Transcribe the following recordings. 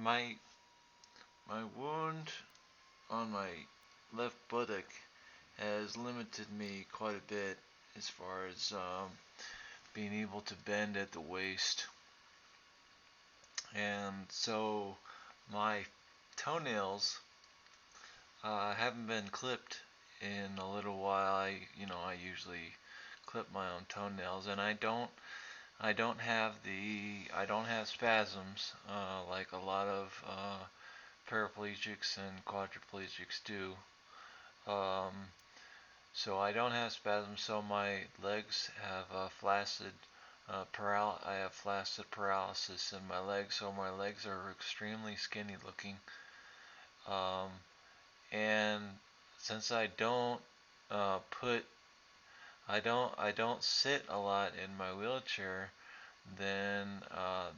my my wound on my left buttock has limited me quite a bit as far as being able to bend at the waist, and so my toenails haven't been clipped in a little while. I usually clip my own toenails, and I don't have spasms like a lot of paraplegics and quadriplegics do. Um, so I don't have spasms. So my legs have I have flaccid paralysis in my legs. So my legs are extremely skinny looking. Um, and since put I don't sit a lot in my wheelchair, then I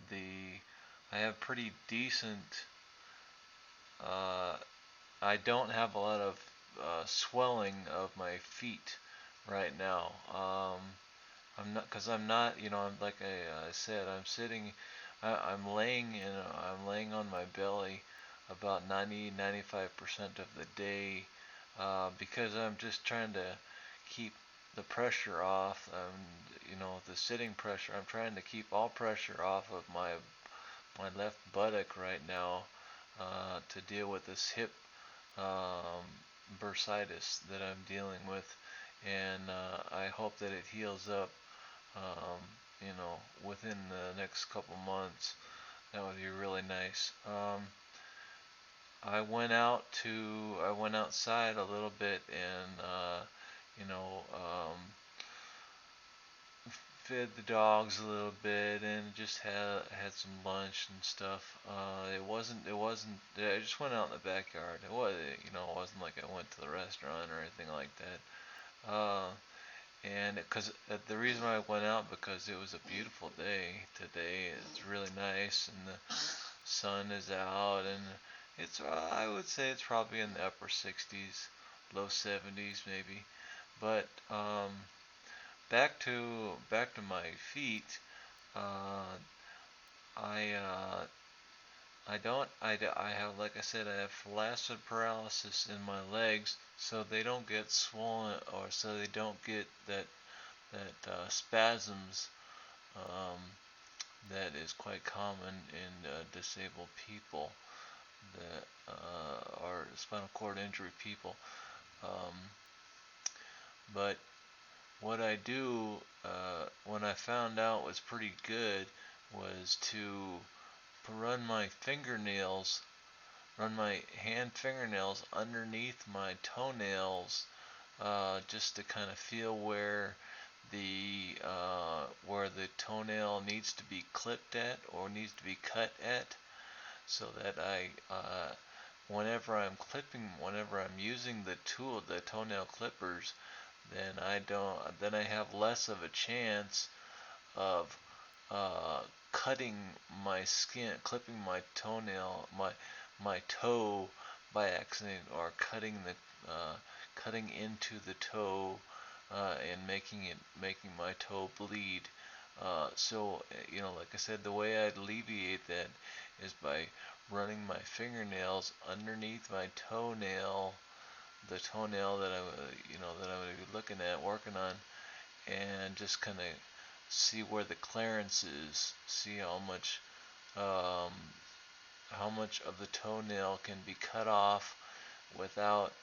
have pretty decent. Uh, I don't have a lot of swelling of my feet right now. I'm not, I'm like I said, I'm laying on my belly about 95% of the day because I'm just trying to keep the pressure off. The sitting pressure. I'm trying to keep all pressure off of my left buttock right now to deal with this hip um, bursitis that I'm dealing with, and I hope that it heals up, um, within the next couple months. That would be really nice. I went outside a little bit and you know, fed the dogs a little bit and just had some lunch and stuff. It wasn't. I just went out in the backyard. It wasn't like I went to the restaurant or anything like that. And because the reason why I went out because it was a beautiful day today. It's really nice and the sun is out and I would say it's probably in the upper 60s, low 70s maybe. But back to my feet. Uh, I I have, like I said, I have flaccid paralysis in my legs, so they don't get swollen, or so they don't get that spasms um, that is quite common in disabled people that are spinal cord injury people. Um, but what I do when I found out was pretty good was to run my fingernails, run my hand fingernails underneath my toenails, just to kind of feel where the toenail needs to be clipped at or needs to be cut at, so that whenever I'm using the toenail clippers, then I have less of a chance of cutting my skin, clipping my toenail, my toe by accident, or cutting into the toe and making my toe bleed. Like I said, the way I alleviate that is by running my fingernails underneath my toenail, the toenail that I'm going to be looking at, working on, and just kind of see where the clearance is, see um, how much of the toenail can be cut off without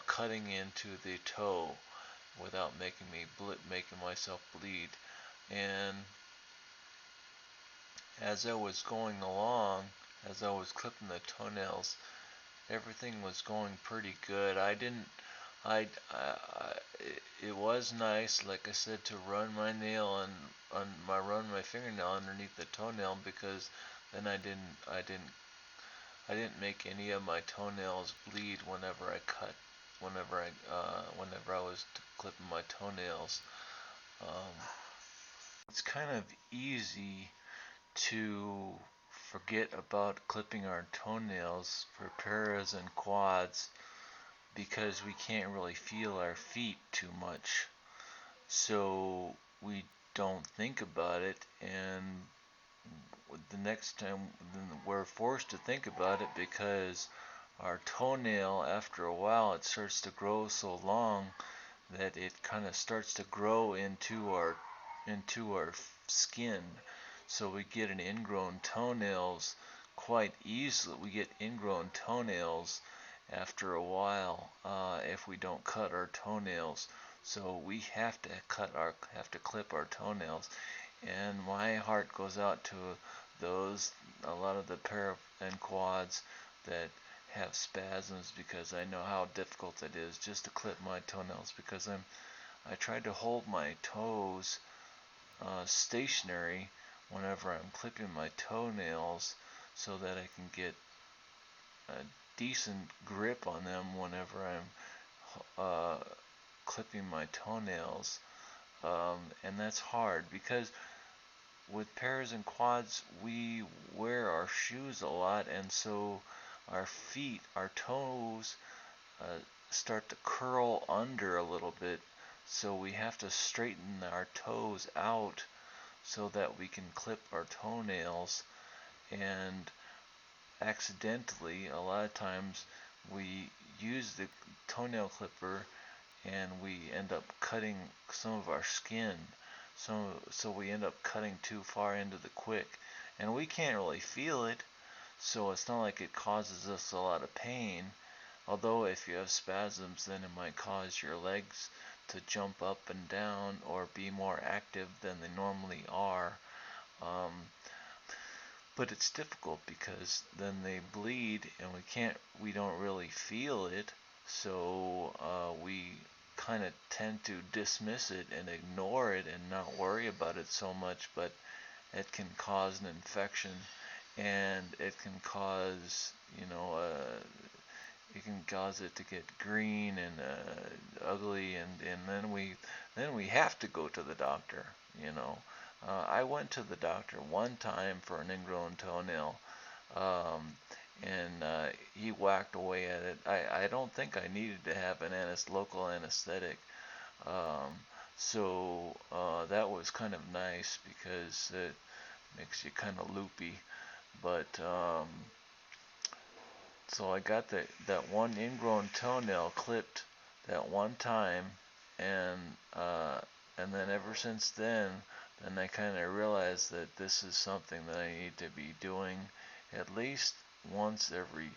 cutting into the toe, without making myself bleed. And as I was going along, as I was clipping the toenails, everything was going pretty good. I didn't. I it was nice, like I said, to run my nail and run my fingernail underneath the toenail, because then I didn't make any of my toenails bleed whenever I was clipping my toenails. Um, it's kind of easy to forget about clipping our toenails for paras and quads because we can't really feel our feet too much. So we don't think about it, and the next time we're forced to think about it, because our toenail, after a while, it starts to grow so long that it kind of starts to grow into our skin. So we get an ingrown toenails quite easily. We get ingrown toenails after a while if we don't cut our toenails. So we have to clip our toenails. And my heart goes out to a lot of the para and quads that have spasms, because I know how difficult it is just to clip my toenails, because I try to hold my toes stationary whenever I'm clipping my toenails, so that I can get a decent grip on them whenever I'm clipping my toenails. And that's hard, because with pairs and quads we wear our shoes a lot, and so our feet, our toes start to curl under a little bit, so we have to straighten our toes out so that we can clip our toenails. And accidentally, a lot of times, we use the toenail clipper and we end up cutting some of our skin. So we end up cutting too far into the quick, and we can't really feel it, so it's not like it causes us a lot of pain. Although if you have spasms, then it might cause your legs to jump up and down or be more active than they normally are. But it's difficult, because then they bleed and we don't really feel it, so we kind of tend to dismiss it and ignore it and not worry about it so much. But it can cause an infection, and it can cause, it can cause it to get green and ugly, and then we have to go to the doctor. I went to the doctor one time for an ingrown toenail, and he whacked away at it. I don't think I needed to have an local anesthetic, so that was kind of nice, because it makes you kind of loopy. But so I got that one ingrown toenail clipped that one time, and then ever since then I kind of realized that this is something that I need to be doing at least once every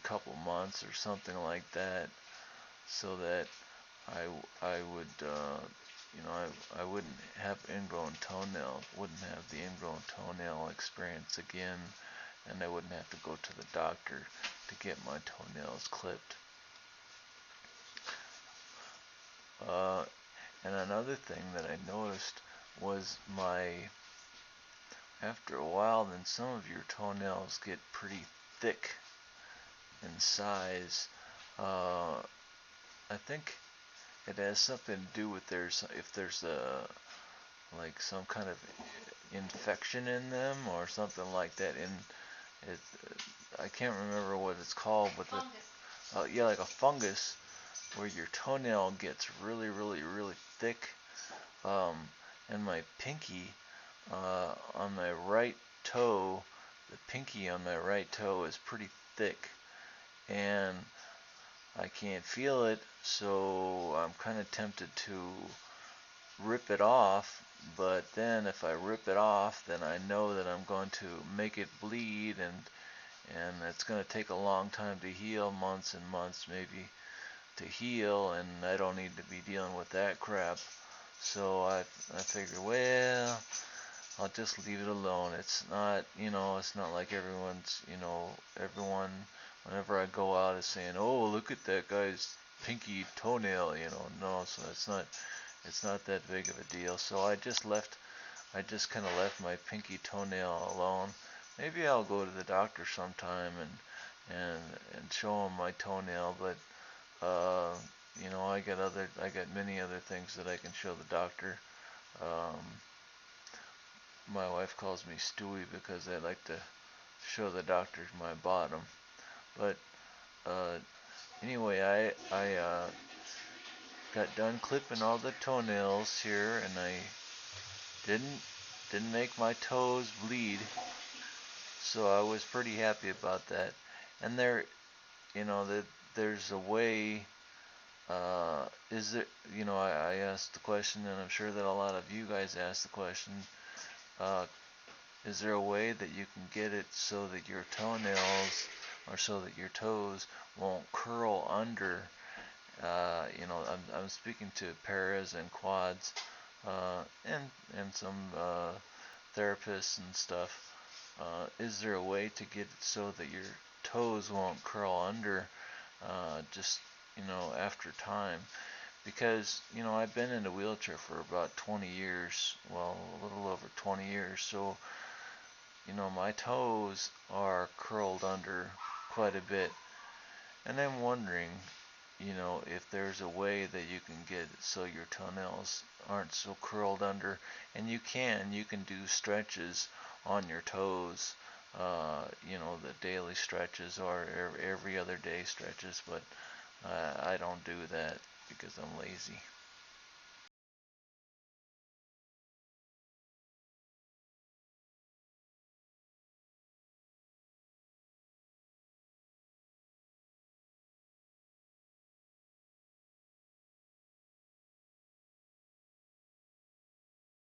couple months or something like that, so that I would I wouldn't have the ingrown toenail experience again, and I wouldn't have to go to the doctor to get my toenails clipped. And another thing that I noticed was after a while, then some of your toenails get pretty thick in size. I think it has something to do with if there's some kind of infection in them or something like that. I can't remember what it's called, but like a fungus, where your toenail gets really, really, really thick. And my pinky on my right toe, the pinky on my right toe is pretty thick, and I can't feel it, so I'm kind of tempted to rip it off. But then if I rip it off, then I know that I'm going to make it bleed, and it's going to take a long time to heal, months and months maybe to heal, and I don't need to be dealing with that crap. So I figure, well, I'll just leave it alone. It's not, it's not like everyone, whenever I go out, is saying, oh, look at that guy's pinky toenail, no, so it's not that big of a deal. So I just kind of left my pinky toenail alone. Maybe I'll go to the doctor sometime and show him my toenail, but I got many other things that I can show the doctor. My wife calls me Stewie because I like to show the doctor my bottom. But anyway, I got done clipping all the toenails here, and I didn't didn't make my toes bleed, so I was pretty happy about that. And there, that there's a way. Is there, I asked the question, and I'm sure that a lot of you guys asked the question. Uh, is there a way that you can get it so that your toenails, or so that your toes won't curl under? I'm speaking to paras and quads, and some therapists and stuff. Is there a way to get it so that your toes won't curl under, just after time? Because I've been in a wheelchair for about 20 years, well, a little over 20 years, so my toes are curled under quite a bit, and I'm wondering, if there's a way that you can get it so your toenails aren't so curled under, and you can do stretches on your toes, the daily stretches or every other day stretches, but I don't do that because I'm lazy.